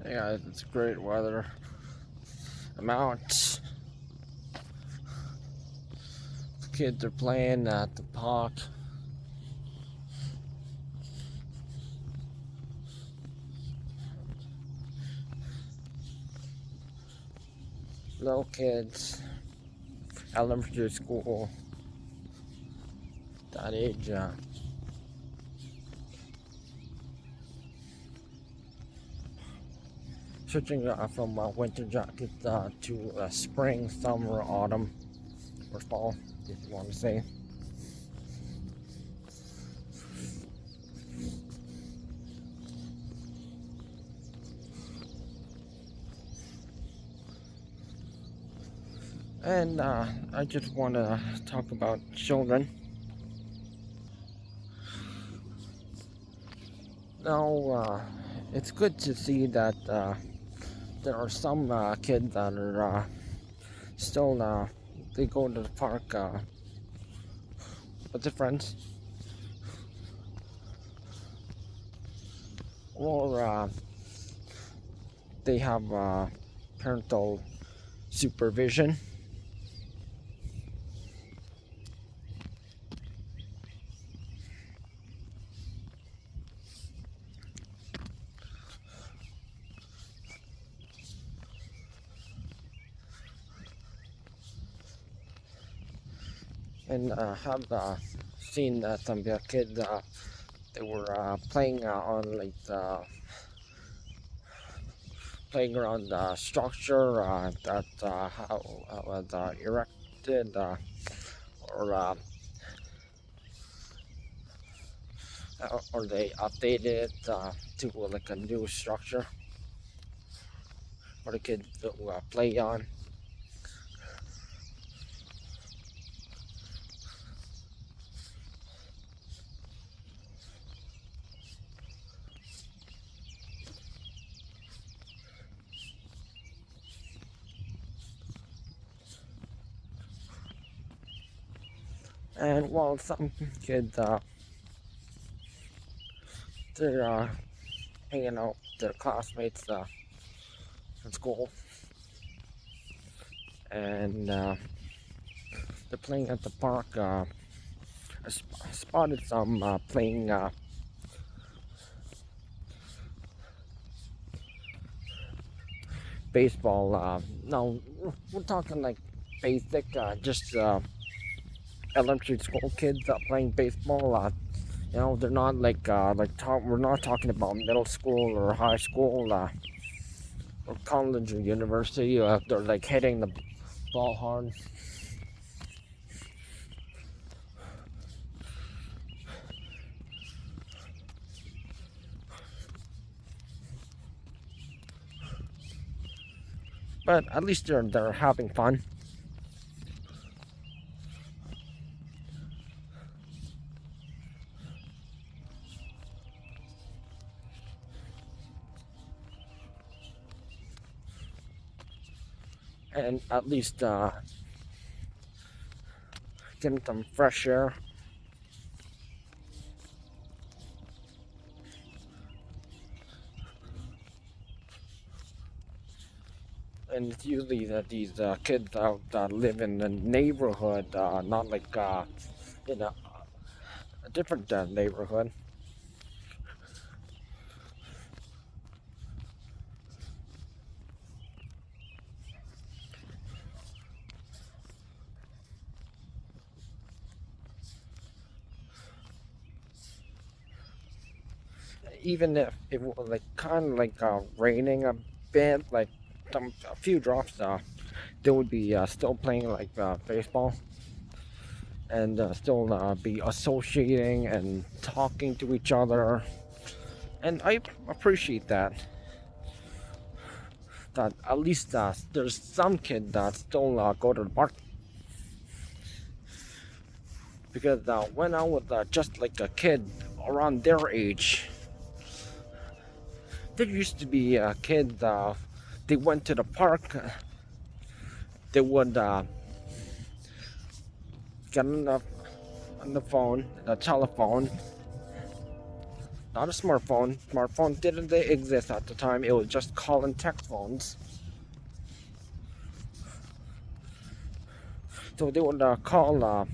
Yeah, it's great weather. I'm out. The kids are playing at the park. Little kids, elementary school, that age. Switching from winter jacket to spring, summer, autumn, or fall, if you want to say. And I just want to talk about children. Now, it's good to see that there are some kids that are still they go to the park with their friends, or they have parental supervision. And have seen some kids they were playing on like the playground structure that was erected or they updated to like a new structure for the kids to play on. And while some kids they're hanging out with their classmates in school, and they're playing at the park. I spotted some playing baseball. No, we're talking like basic, just elementary school kids playing baseball. You know, they're not like we're not talking about middle school or high school or college or university. They're like hitting the ball hard. But at least they're having fun. And at least getting some fresh air. And it's usually that these kids out live in the neighborhood, not like in a different neighborhood. Even if it was like kind of like raining a bit, like a few drops, they would be still playing like baseball and still be associating and talking to each other. And I appreciate that. That at least there's some kids that still go to the park. Because when I was just like a kid around their age, there used to be kids. They went to the park. They would get on the phone, the telephone, not a smartphone. Smartphone didn't exist at the time. It was just call and text phones. So they would call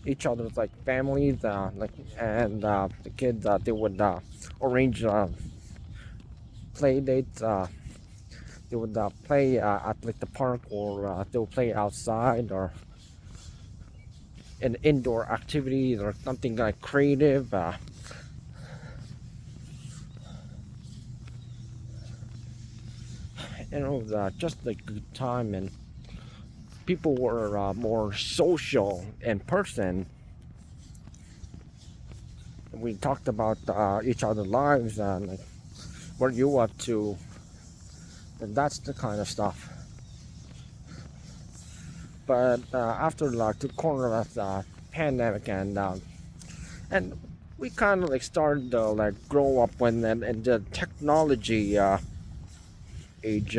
each other's like families, like and the kids. They would arrange play dates. They would play at like the park, or they would play outside, or in indoor activities, or something like creative. And it was just a good time, and people were more social in person. We talked about each other's lives and like, what you up to, and that's the kind of stuff. But after like the corner of the pandemic, and we kind of like started to like grow up when and the technology age.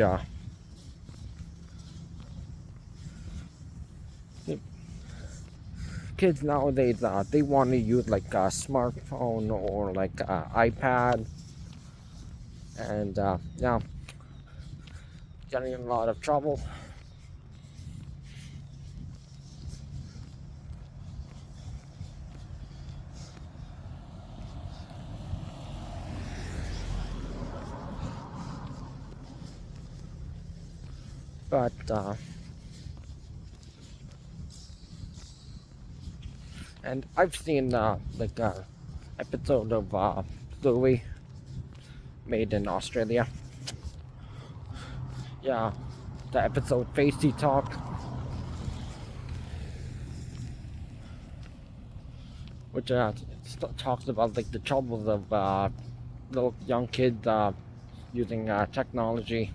Kids nowadays they want to use like a smartphone or like iPad, and yeah, getting in a lot of trouble. But and I've seen like a episode of Louis made in Australia. Yeah, the episode Facey Talk, which talks about like the troubles of little young kids using technology.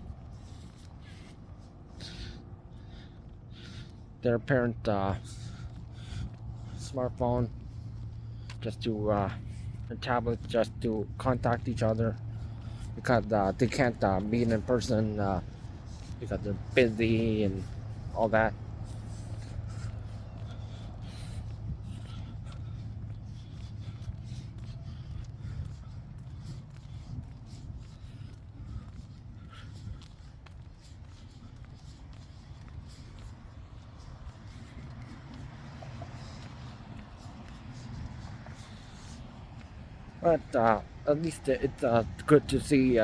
Their parent smartphone just to a tablet just to contact each other, because they can't meet in person because they're busy and all that. But at least it's good to see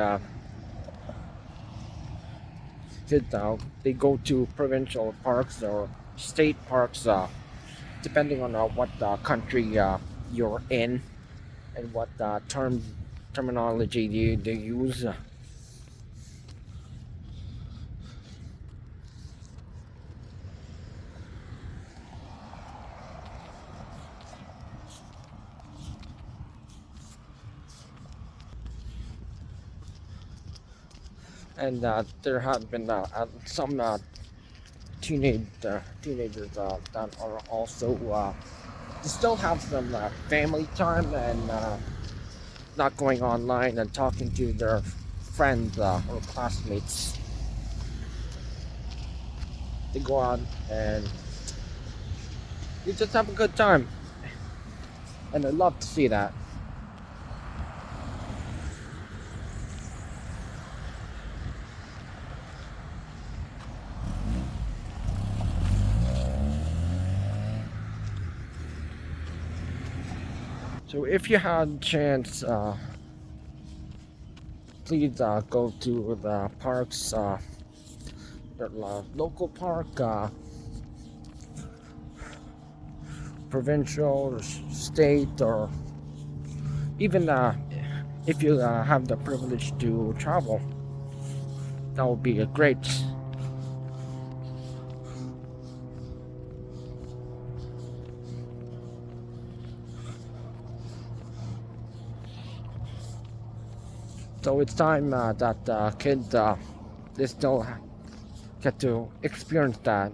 kids they go to provincial parks or state parks, depending on what country you're in, and what terminology they use. And there have been some teenagers that are also still have some family time, and not going online and talking to their friends or classmates. They go out and you just have a good time, and I love to see that. So if you had a chance, please go to the parks, the local park, provincial, or state, or even if you have the privilege to travel, that would be a great. So it's time that kids they still get to experience that.